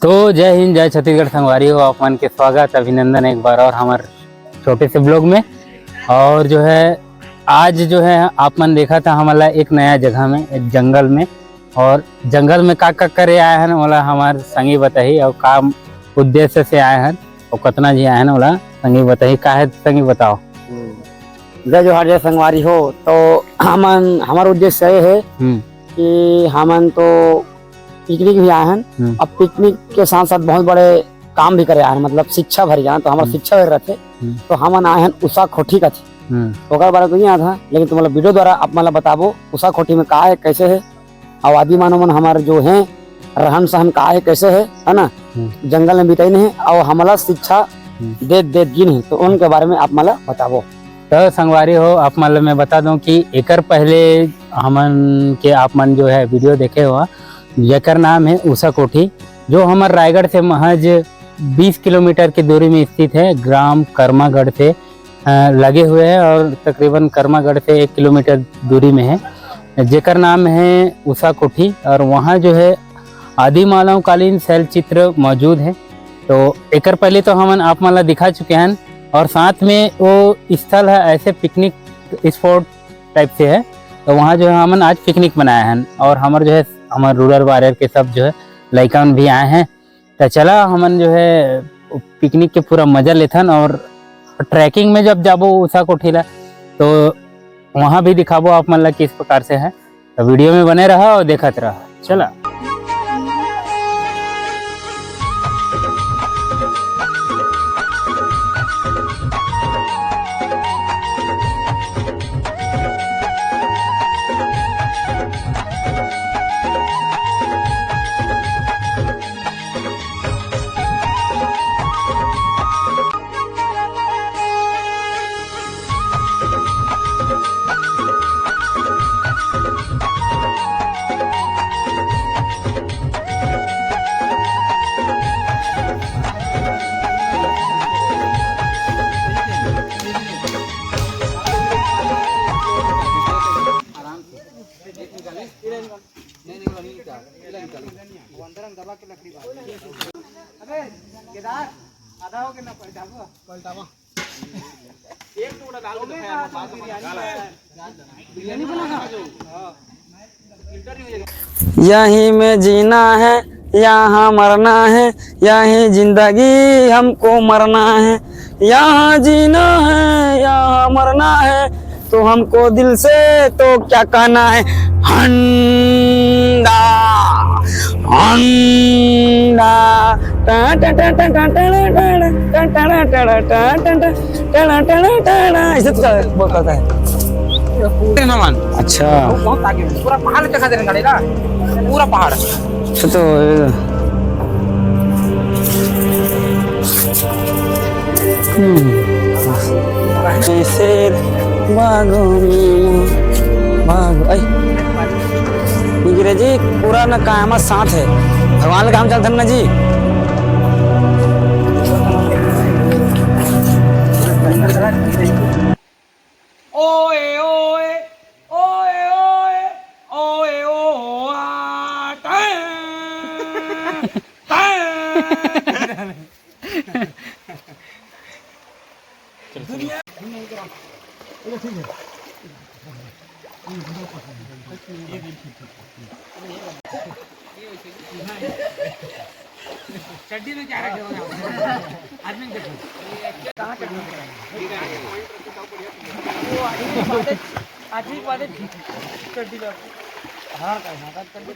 तो जय हिंद, जय छत्तीसगढ़ संगवारी हो। आप मन के स्वागत अभिनंदन एक बार और हमारे छोटे से ब्लॉग में। और जो है आज जो है आप मन देखा था हमारा एक नया जगह में, एक जंगल में। और जंगल में का करे आए हैं वाला हमारे संगी बताही और का उद्देश्य से आए हैं और कितना जी आए हैं वाला संगी बताही। का है संगी बताओ। जय जोहार, जय संगवारी हो। तो हमारा उद्देश्य ये है कि हमन तो पिकनिक भी आए हैं। अब पिकनिक के साथ साथ बहुत बड़े काम भी करे आए हैं, मतलब शिक्षा भरी जाए। तो हमारा शिक्षा भर रहे तो हमन आए हैं उषा कोठी का थी। ओकर बारे में नहीं था, लेकिन तुम वीडियो द्वारा आप मतलब बताबो उषा कोठी में का है, कैसे है, और आदि मानव मन हमारे जो है रहन सहन का है, कैसे है ना, जंगल में बिताई नहीं और हमारा शिक्षा दे गिन है। तो उनके बारे में आप मतलब बताबो। तो संगवारी हो, आप मतलब मैं बता दूं कि एकर पहले हमन के आप मन जो है वीडियो देखे हुआ, जेकर नाम है उषा कोठी, जो हमारे रायगढ़ से महज 20 किलोमीटर की दूरी में स्थित है। ग्राम कर्मागढ़ से लगे हुए हैं और तकरीबन कर्मागढ़ से 1 किलोमीटर दूरी में है, जेकर नाम है उषा कोठी। और वहाँ जो है आदि मानव कालीन शैल चित्र मौजूद है। तो एकर पहले तो हमन आप मला दिखा चुके हैं, और साथ में वो स्थल है ऐसे पिकनिक स्पॉट टाइप से है। तो वहाँ जो है हमन आज पिकनिक बनाए हैं और हमारे जो है हमारे रूरल वारियर के सब जो है लड़कन भी आए हैं। तो चला हमन जो है पिकनिक के पूरा मजा लेथन। और ट्रैकिंग में जब जाबो उषा कोठीला तो वहाँ भी दिखाबो आप मन ला किस प्रकार से है। तो वीडियो में बने रहा और देखत रहा। चला यहीं में जीना है, यहाँ मरना है, यहीं जिंदगी हमको मरना है। यहाँ जीना है, यहाँ मरना है, तो हमको दिल से तो क्या कहना है। हंडा हंडा ऐसे तो बोलता है। अच्छा, बहुत आगे पूरा पहाड़ दिखा दे रहे गाड़ी ना, पूरा पहाड़। तो शेर बागों में जी पूरा ना कायमत साथ है, भगवान का काम चलता ना जी। ओए ओए ओए ओए ओए ओ चड्डी में क्या रखे हो आदमी देखो कहाँ चड्डी आदमी के बाद चड्डी लो। हाँ चड्डी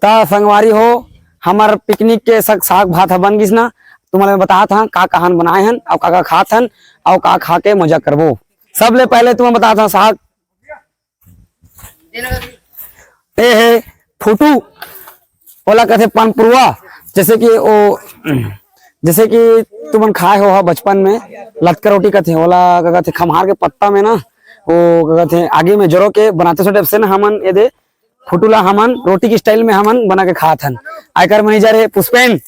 ता संगवारी हो, हमार पिकनिक के साग भात बन गिस ना। तुम्हारे बता था का कहान बनाए हन और का खात हन और का खा के मजा करबो। सबले पहले तुम्हें बता था साग ए है फुटू ओला कहते पानपुरुआ, जैसे कि जैसे कि तुमन खाए हो बचपन में लटका रोटी कहते ओला कहते खमहार के पत्ता में ना वो कहते आगे में जरो के बनाते से ना हमन ये दे फुटुला हमन रोटी के स्टाइल में हमन बना के खात हन। आयकर मैनेजर है पुष्पेन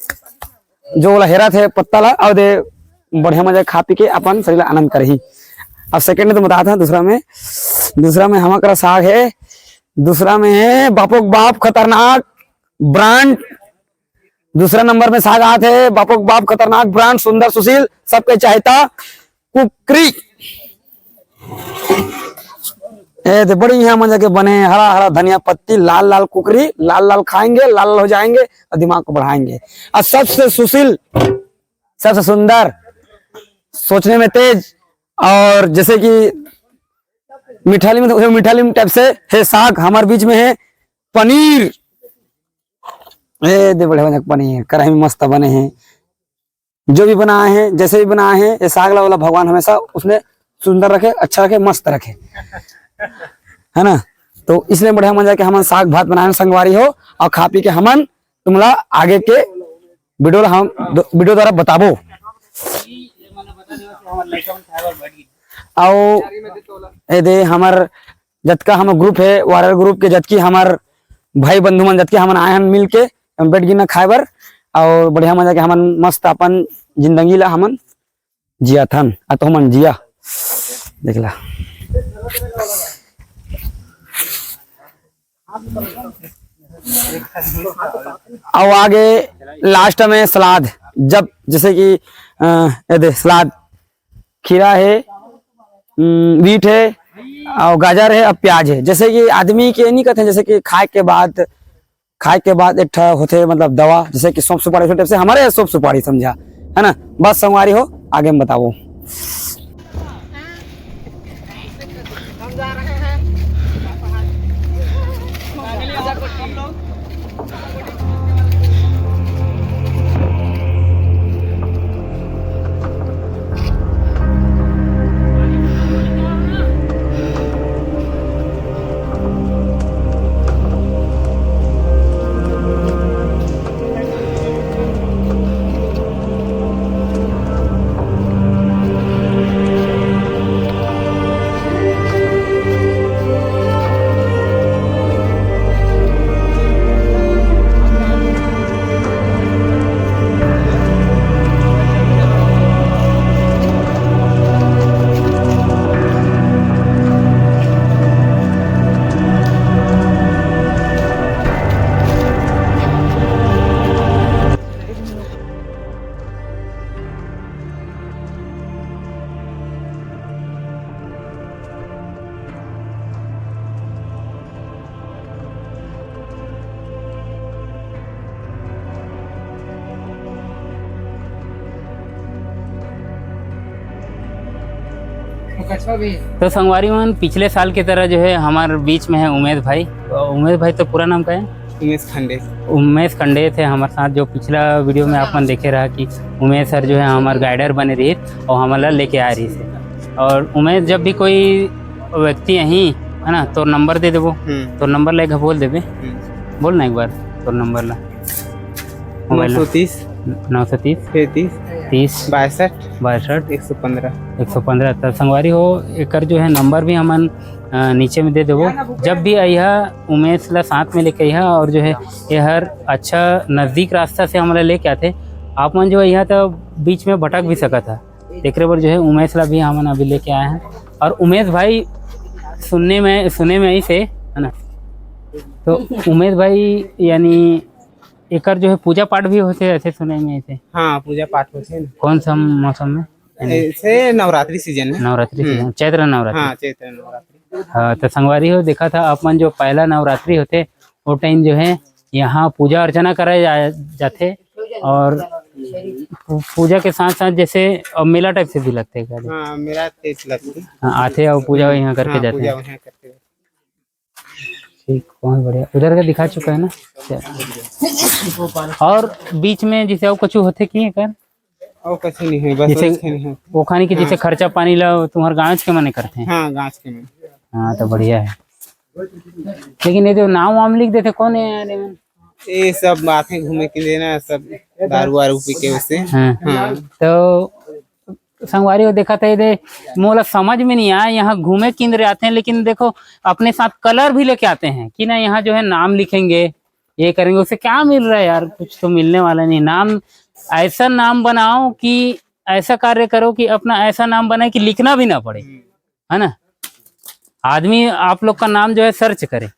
जो लहरा थे पत्ता ला और दे बढ़िया मजा खा पी के अपन शरीर आनंद करही। अब सेकंड में तो बताता हूँ दूसरा में हमारा साग है। दूसरा में है बापोक बाप खतरनाक ब्रांड। दूसरा नंबर में साग आते है बापोक बाप खतरनाक ब्रांड सुंदर सुशील सबके चाहता कुकरी। तो बड़ी यहाँ मजा के बने हरा हरा धनिया पत्ती लाल लाल कुकरी लाल लाल खाएंगे लाल लाल हो जाएंगे और दिमाग को बढ़ाएंगे। और सबसे सुशील सबसे सुंदर सोचने में तेज और जैसे कि मिठाली में टाइप से है साग। हमारे बीच में है पनीर दे बड़े पनीर कढ़ाई में मस्त बने हैं। जो भी बनाए हैं जैसे भी बनाए हैं ये साग वाला भगवान हमेशा उसने सुंदर रखे अच्छा रखे मस्त रखे है ना। तो इसलिए बढ़िया मजा के हमन साग भात बनाए संगवारी हो और खा पी के हमन तुमला आगे के वीडियो द्वारा बताबो। आओ दे हमार जतका हम ग्रुप है वायरल ग्रुप के जतकी हमार भाई बंधु मन जतके हमन आए हम मिल के बैठ गिना खाए बर और बढ़िया मजा के हमन मस्त अपन जिंदगी ला हमन जिया थन तो हमन जिया देखला। और आगे लास्ट में सलाद जब जैसे कि सलाद खीरा है बीट है और गाजर है और प्याज है। जैसे कि आदमी के नहीं कहते जैसे कि खाए के बाद एक होते मतलब दवा जैसे कि सौंफ सुपारी टाइप से हमारे सौंफ सुपारी समझा है ना। बस संगवारी हो आगे में बताओ। तो संगवारी मन पिछले साल की तरह जो है हमारे बीच में है उमेश भाई। उमेश भाई तो पूरा नाम क्या है? उमेश खंडे थे हमारे साथ। जो पिछला वीडियो में आप मन देखे रहा कि उमेश सर जो है हमारे गाइडर बने रही और हमारा लेके आ रही से। और उमेश जब भी कोई व्यक्ति यहीं है ना तो नंबर दे देवो तो नंबर लेके बोल देवे। बोल ना एक बार तो नंबर ला। 930 930 30 62 115। तब संगवारी हो एक जो है नंबर भी हमन नीचे में दे देवो। जब भी अइहा उमेश ला साथ में लेके अइहा और जो है ये हर अच्छा नज़दीक रास्ता से हमारा लेके आते आप मन जो अइहा तो बीच में भटक भी सका था। देख रहे पर जो है उमेश ला भी हमन अभी लेके आए हैं। और उमेश भाई सुनने में ही से है ना। तो उमेश भाई यानी एक जो है पूजा पाठ भी होते ऐसे सुने में ऐसे। हाँ पूजा पाठ होते हैं। कौन सा मौसम में? ऐसे नवरात्रि सीजन है। नवरात्रि सीजन चैत्र नवरात्रि। हाँ चैत्र नवरात्रि। हाँ तो संगवारी हो देखा था अपन जो पहला नवरात्रि होते वो टाइम जो है यहाँ पूजा अर्चना कराए जाते और पूजा के साथ साथ जैसे मेला टाइप से भी लगते हैं। हाँ मेला टाइप लगती। आते और पूजा यहाँ करके जाते हैं। ठीक बहुत बढ़िया। उधर का दिखा चुका है ना। और बीच में जैसे और कुछ होते की कर और कुछ नहीं है बस जैसे वो खाने की जैसे खर्चा पानी ला तुम्हारे गाँव के मने करते हैं। हाँ गाँव के मने। हाँ तो बढ़िया है। लेकिन ये जो नाम वाम लिख देते कौन है यार? ये सब बातें घूमे के लिए ना सब दारू वारू पी के उससे। हाँ। तो संगवारी हो देखा था दे मोला समझ में नहीं आया, यहाँ घूमे केंद्र आते हैं लेकिन देखो अपने साथ कलर भी लेके आते हैं कि ना यहाँ जो है नाम लिखेंगे ये करेंगे, उससे क्या मिल रहा है यार, कुछ तो मिलने वाला नहीं। नाम ऐसा नाम बनाओ कि ऐसा कार्य करो कि अपना ऐसा नाम बनाए कि लिखना भी ना पड़े, है ना। आदमी आप लोग का नाम जो है सर्च करे।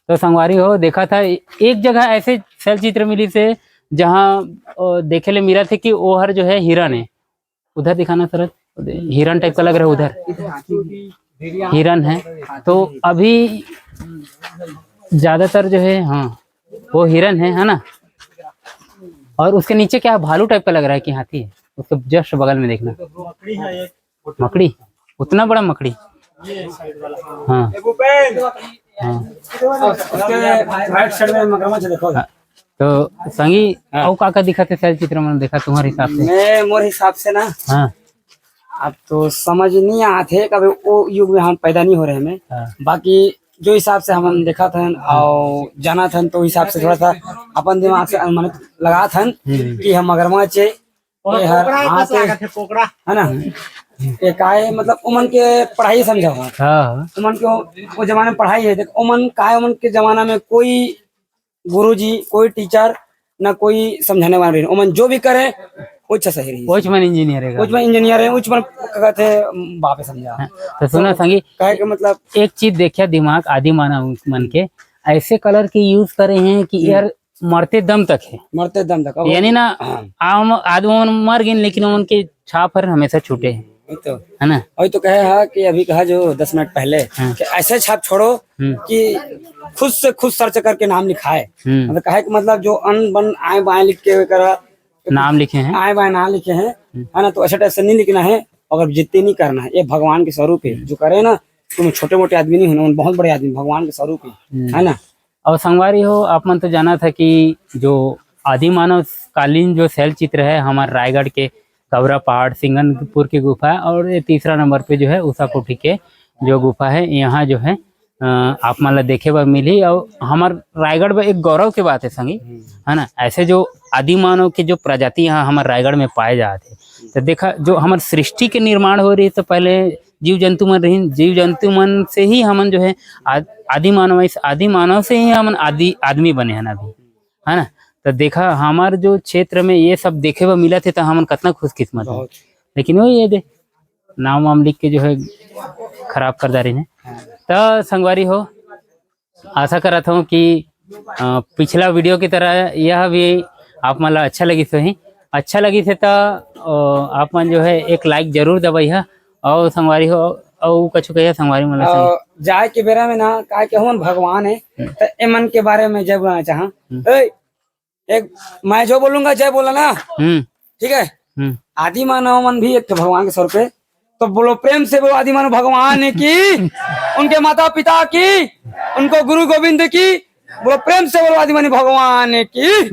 तो संगवारी हो देखा था एक जगह ऐसे शैल चित्र मिली से जहाँ देखे ले मिला थे कि वो हर जो है हिरन है, उधर दिखाना सर, हिरन टाइप का लग रहा है, उधर हिरन है। तो अभी ज्यादातर जो है हाँ वो हिरन है ना। और उसके नीचे क्या भालू टाइप का लग रहा है कि हाथी है, उसके जस्ट बगल में देखना मकड़ी, उतना बड़ा मकड़ी। हाँ हाँ। तो संगी और का दिखा थे चित्र में देखा तुम्हारे हिसाब से? मैं मोर हिसाब से ना हाँ अब तो समझ नहीं आते, कभी वो युग में हम पैदा नहीं हो रहे हमें। हाँ। बाकी जो हिसाब से हम देखा था और जाना था तो हिसाब से थोड़ा सा अपन दिमाग से अनुमानित लगा था कि हम मगरमच्छ है ना, एक आए मतलब उमन के पढ़ाई समझा हुआ हाँ उमन के वो जमाने में पढ़ाई है। देखो उमन का है, उमन के जमाना में कोई गुरुजी कोई टीचर ना कोई समझाने वाला नहीं, उमन जो भी करे उच्च सही रही, उच्च मन इंजीनियर है, उच्च में इंजीनियर है, उच्च में कहते बापे समझा। तो सुना संगी कहे के मतलब एक चीज देखिए दिमाग आदि मानव मन के ऐसे कलर के यूज करे हैं कि यार मरते दम तक है, मरते दम तक यानी ना आम आदमी मर गए लेकिन उनके छाप पर हमेशा छूटे हैं, तो है ना। वही तो कहे हा कि अभी कहा जो 10 मिनट पहले कि ऐसे छाप छोड़ो कि खुद से खुद सर्च करके नाम लिखाए, मतलब कहे कि मतलब जो अन बन आए बाएं लिख के करा नाम लिखे हैं, आए बाएं नाम लिखे हैं, है ना। तो ऐसे ऐसे नहीं लिखना है और जिद्दी नहीं करना है, ये भगवान के स्वरूप है। जो करे ना तुम छोटे मोटे आदमी नहीं होना, बहुत बड़े आदमी भगवान के स्वरूप है ना। और संगवारी हो आप मन तो जाना था कि जो आदि मानव कालीन जो शैल चित्र है हमारे रायगढ़ के कवरा पहाड़ सिंगनपुर की गुफा है, और ये तीसरा नंबर पे जो है उषा कोठी के जो गुफा है यहाँ जो है आप मान ला देखे बार मिली। और हमारे रायगढ़ में एक गौरव की बात है संगी, है ना। ऐसे जो आदि मानव के जो प्रजाति यहाँ हमारे रायगढ़ में पाए जाते, तो देखा जो हमारे सृष्टि के निर्माण हो रही है तो पहले जीव जंतु मन रही, जीव जंतु मन से ही हमन जो है आदि मानव से ही हमन आदमी बने हैं अभी, है ना। तो देखा हमारे जो क्षेत्र में ये सब देखे हुए मिला थे तो हमन कितना खुशकिस्मत है, लेकिन वो ये दे नाम वाम लिख के जो है खराब कर रही है। तो संगवारी हो आशा कर रहा हूँ कि पिछला वीडियो की तरह यह भी आप मन अच्छा लगी सही, अच्छा लगी थे तो आप मन जो है एक लाइक जरूर दबाई है। और संगवारी हो और कछु कहिए संगवारी मन जाए के बेरा में ना का के हम भगवान है तो एमन के बारे में जब बोलना चाहा एक मैं जो बोलूंगा जय बोला ना, ठीक है। आदि मानव मन भी एक भगवान के स्वरूप है, तो बोलो प्रेम से बोलो आदि मानव भगवान की, उनके माता पिता की, उनको गुरु गोविंद की, बोलो प्रेम से बोलो आदि मानव भगवान की।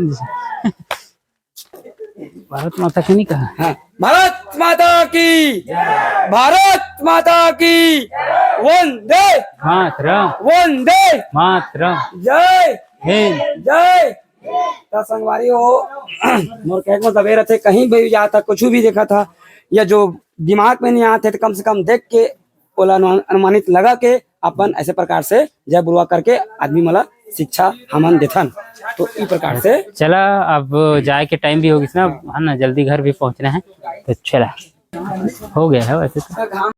भारत माता की नहीं कहा, हाँ, भारत माता की, भारत माता की, वंदे मातरम, वंदे मातरम, जय हिंद, जय। तो संगवारी हो मोर कहे के मतलब ये रहते कहीं भी जाता कुछ भी देखा था या जो दिमाग में नहीं आते तो कम से कम देख के ओला अनुमानित लगा के अपन ऐसे प्रकार से जय बुलवा करके आदमी मला शिक्षा हमन देथन। तो इस प्रकार से चला अब जाए के टाइम भी होगी ना, है ना, जल्दी घर भी पहुंचना है, तो चला हो गया है वैसे तो।